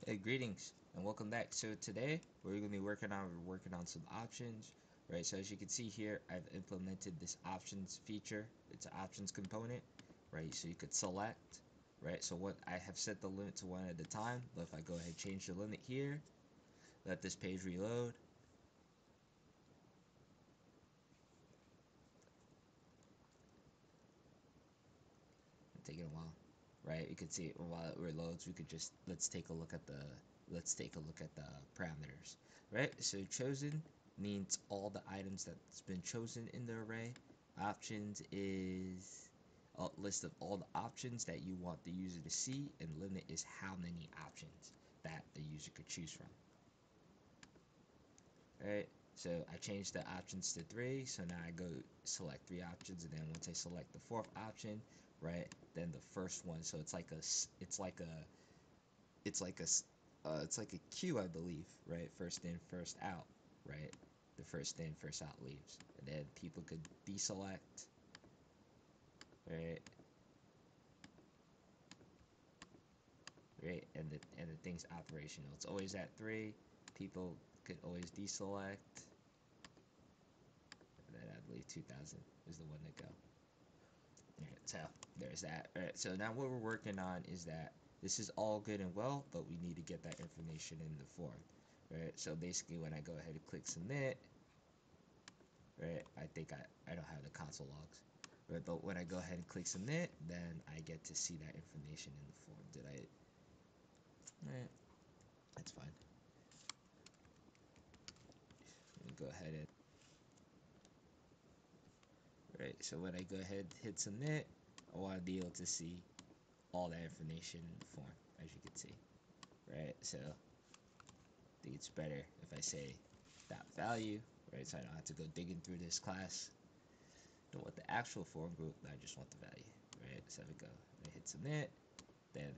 Hey, greetings and welcome back. So today we're going to be working on some options, right? So as you can see here, I've implemented this options feature. It's an options component, right? So you could select, right? So what I have set the limit to one at a time. But if I go ahead and change the limit here, let this page reload. Taking a while, right? You can see it while it reloads. We could just let's take a look at the parameters, right? So chosen means all the items that's been chosen in the array. Options is a list of all the options that you want the user to see, and limit is how many options that the user could choose from. Right? So I changed the options to 3. So now I go select 3 options, and then once I select the 4th option, right, then the first one. So it's like it's like a queue, I believe, right? First in, first out, right? The first in, first out leaves, and then people could deselect, right? Right, and the thing's operational. It's always at 3. People could always deselect, and then I believe 2000 is the one to go. Right, so there's that. All right, so now what we're working on is that this is all good and well, but we need to get that information in the form. Right, so basically when I go ahead and click submit, right, I think I don't have the console logs. Right, but when I go ahead and click submit, then I get to see that information in the form. Did I? Right, that's fine. Let me go ahead and right. So when I go ahead and hit submit, I want to be able to see all that information in the form, as you can see. Right, so I think it's better if I say dot value, right? So I don't have to go digging through this class. Don't want the actual form group, I just want the value, right? So we go, I hit submit, then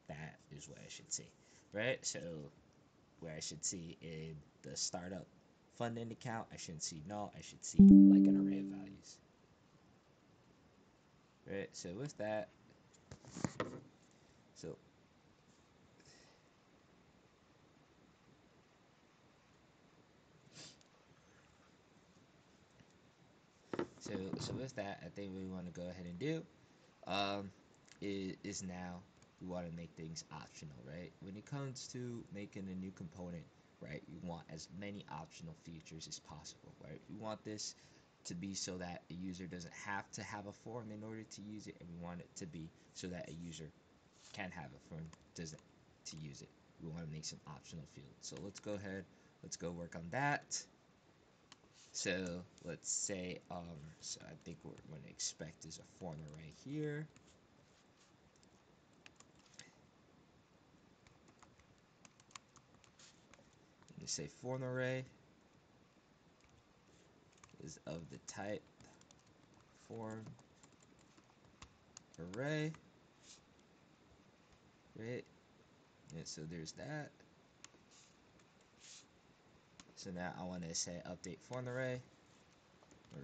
that is what I should see, right? So where I should see in the startup fund end account, I shouldn't see null, I should see like an array of values, right? So with that, so so with that, I think what we want to go ahead and do um, is now we want to make things optional, right? When it comes to making a new component, right, you want as many optional features as possible, right? We want this to be so that a user doesn't have to have a form in order to use it, and we want it to be so that a user can have a form doesn't to use it. We want to make some optional fields. So let's go ahead, let's go work on that. So let's say, so I think what we're going to expect is a form array here. Let me say form array is of the type form array, right? And so there's that. So now I want to say update form array, or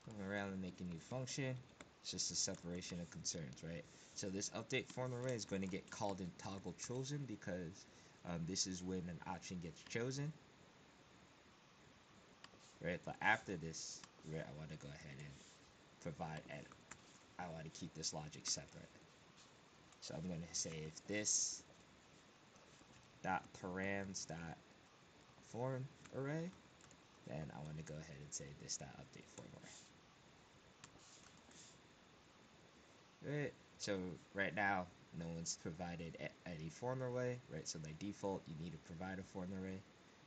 come around and make a new function. It's just a separation of concerns, right? So this update form array is going to get called in toggle chosen because this is when an option gets chosen, right? But after this, right, I want to go ahead and provide, and I want to keep this logic separate. So I'm going to say if this dot params dot form array, then I want to go ahead and say this dot update form array. Right. So right now, no one's provided any form array, right? So by default, you need to provide a form array.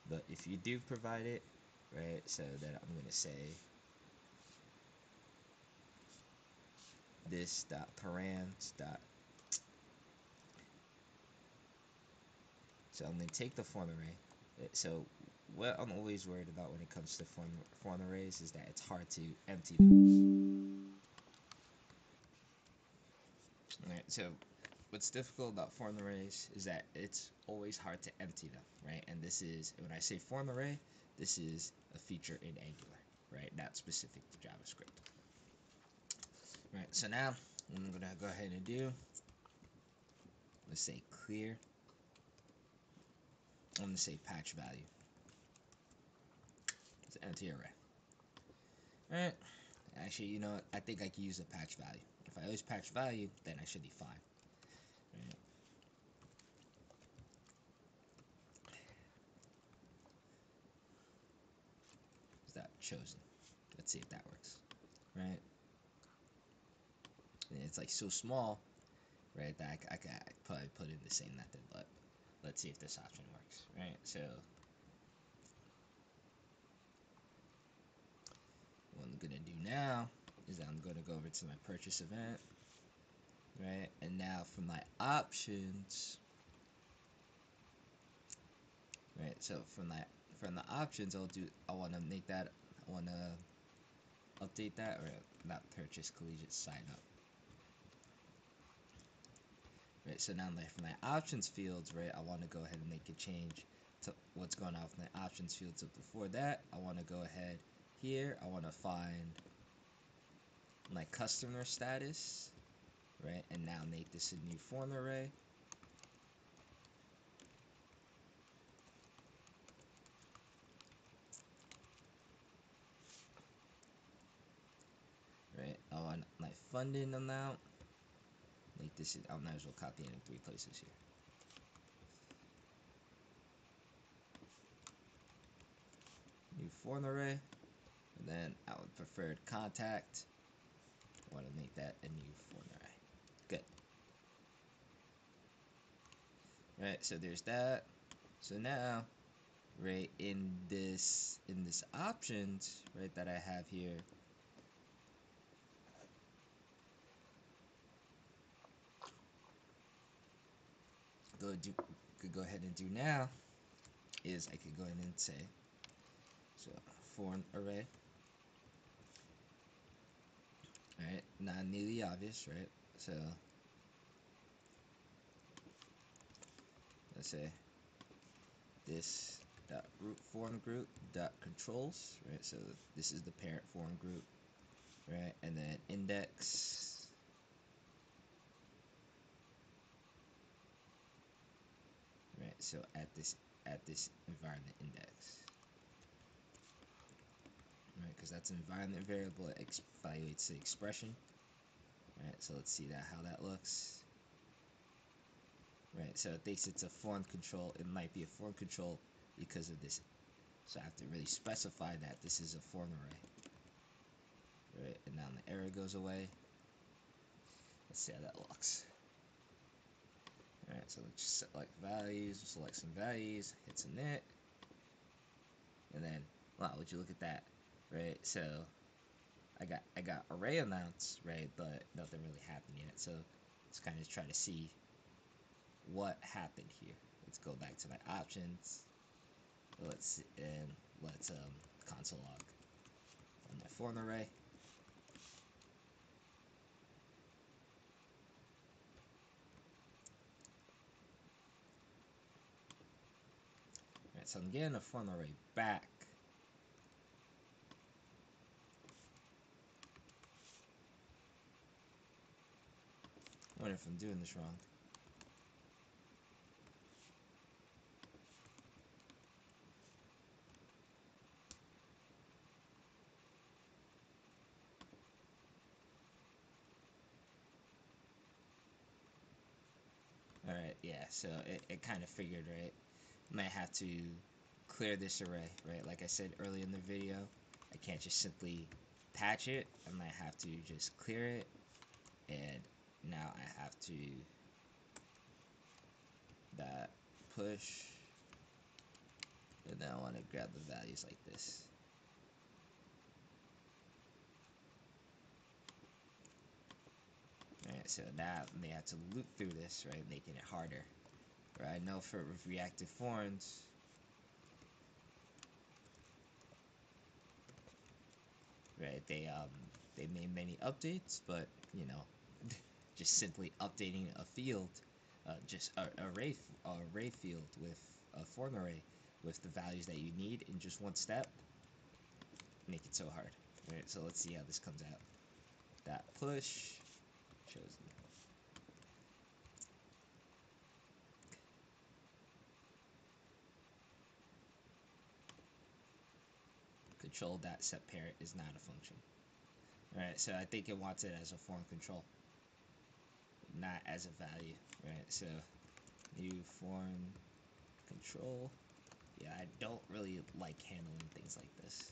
But if you do provide it, right, so then I'm going to say this dot params dot. So I'm going to take the form array. So what I'm always worried about when it comes to form arrays is that it's hard to empty them. All right. So what's difficult about form arrays is that it's always hard to empty them, right? And this is, when I say form array, this is a feature in Angular, right? Not specific to JavaScript. Right, so now what I'm gonna go ahead and do let's say clear. I'm gonna say patch value. It's an empty array. Alright. Actually, you know what? I think I can use a patch value. If I always patch value, then I should be fine. Right. Is that chosen? Let's see if that works. Right. And it's like so small, right, that I could probably put in the same method, but let's see if this option works. Right. So what I'm gonna do now is I'm gonna go over to my purchase event. Right. And now for my options. Right. So from the options, I want to make that. I want to update that, or not purchase collegiate sign up. Right, so now for my options fields, right, I want to go ahead and make a change to what's going on with my options field. So before that, I want to go ahead here, I want to find my customer status, right, and now make this a new form array. Right, I want my funding amount, make this, I might as well copy it in 3 places here. New form array, and then I would preferred contact. I want to make that a new form array. Good. Right, so there's that. So now, right, in this options, right, that I have here, could go ahead and do now is I could go ahead and say, so form array, right, not nearly obvious, right, so let's say this dot root form group dot controls, right, so this is the parent form group, right, and then index, right, so at this environment index, right, because that's an environment variable, it evaluates the expression, right, so let's see how that looks, right, so it thinks it's a form control, it might be a form control because of this, so I have to really specify that this is a form array, right, and now the error goes away. Let's see how that looks. Alright, so let's just select values, select some values, hit submit, and then, wow, would you look at that, right, so I got array amounts, right, but nothing really happened yet, so let's kind of try to see what happened here. Let's go back to my options, let's console log on my form array. Alright, so I'm getting a form array back. I wonder if I'm doing this wrong. Alright, yeah, so it kind of figured, right? Might have to clear this array, right? Like I said earlier in the video, I can't just simply patch it. I might have to just clear it, and now I have to that push, and then I want to grab the values like this. Alright, so now I may have to loop through this, right, making it harder. Right, I know for reactive forms, right, they made many updates, but you know, just simply updating a field, just a array field with a form array with the values that you need in just one step, make it so hard. Right, so let's see how this comes out. That push chosen. control.setParent is not a function. Right, so I think it wants it as a form control, not as a value. Right, so new form control. Yeah, I don't really like handling things like this.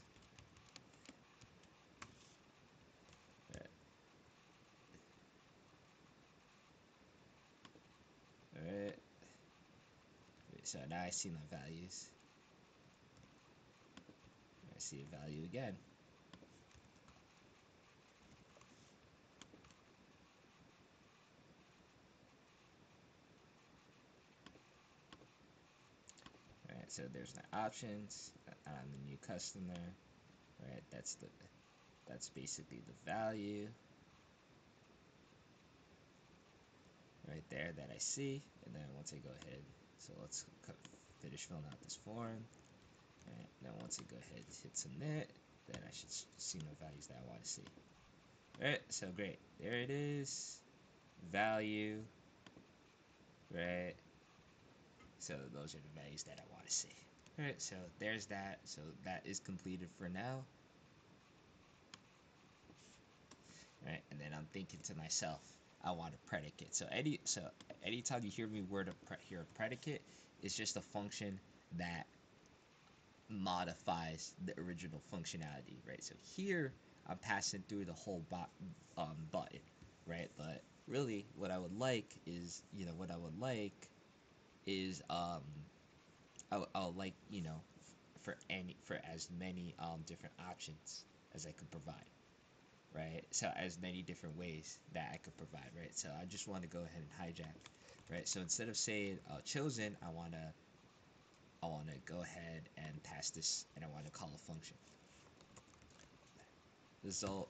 Right. Alright. So now I see my values. I see a value again. Right, so there's my options. I'm the new customer. Right, that's basically the value right there that I see. And then once I go ahead, so let's finish filling out this form. Right, now once I go ahead and hit submit, then I should see my values that I want to see. Right, so great. There it is. Value. Right. So those are the values that I want to see. Alright, so there's that. So that is completed for now. Right, and then I'm thinking to myself, I want a predicate. So anytime you hear me hear a predicate, it's just a function that modifies the original functionality, right? So here I'm passing through the whole button, right? But really, what I would like is, I would like, for as many different options as I could provide, right? So as many different ways that I could provide, right? So I just want to go ahead and hijack, right? So instead of saying chosen, I want to go ahead and pass this, and I want to call a function result,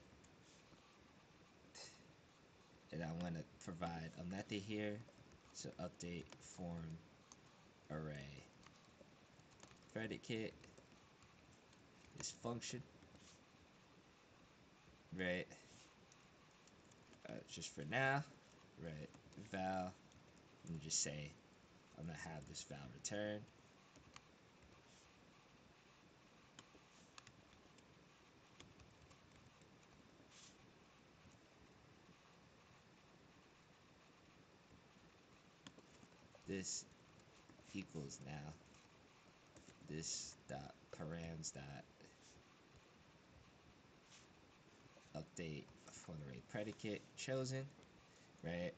and I want to provide a method here. So update form array predicate is function, right? Just for now, right? Val. Let me just say I'm gonna have this val return. This equals now this dot params dot update form array predicate chosen, right?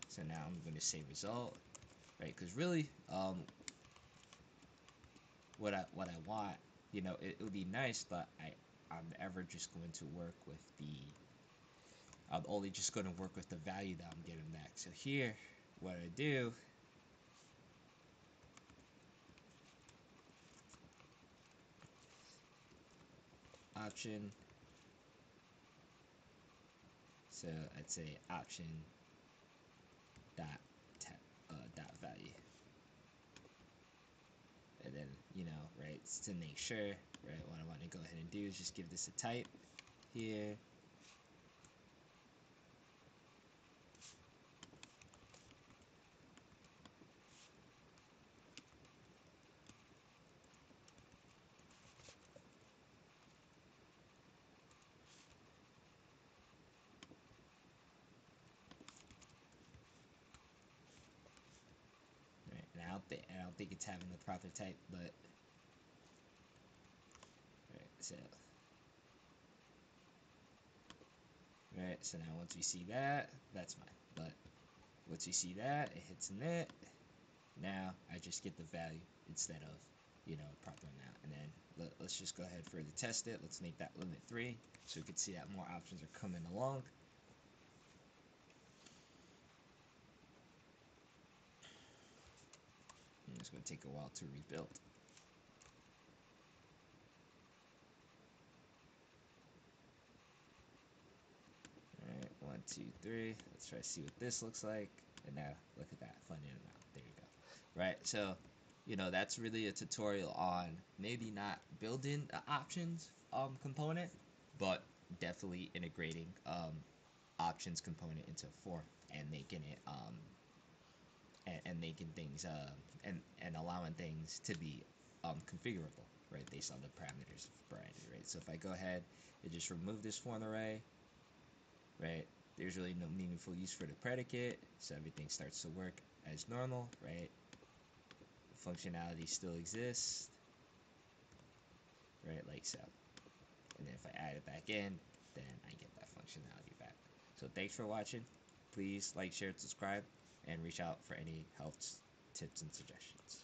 So now I'm going to say result, right? Because really, what I want, it would be nice, but I'm ever just going to work with I'm only just going to work with the value that I'm getting back. So here, what I do, option, so I'd say option dot dot value, and then right, to make sure, right, what I want to go ahead and do is just give this a type here. Right, and I don't think it's having the proper type, but right, so right, so now once we see that, that's fine. But once we see that, it hits init. Now I just get the value instead of proper amount. And then let's just go ahead and further test it. Let's make that limit 3 so we can see that more options are coming along. And it's going to take a while to rebuild. Alright, 1, 2, 3. Let's try to see what this looks like. And now look at that, fun in and out. There you go. Right, so that's really a tutorial on maybe not building the options component, but definitely integrating options component into form and making it and making things and allowing things to be configurable, right, based on the parameters of variety, right? So if I go ahead and just remove this foreign array, right, there's really no meaningful use for the predicate, so everything starts to work as normal, right? Functionality still exists, right, like so. And then if I add it back in, then I get that functionality back. So thanks for watching. Please like, share, and subscribe, and reach out for any help, tips, and suggestions.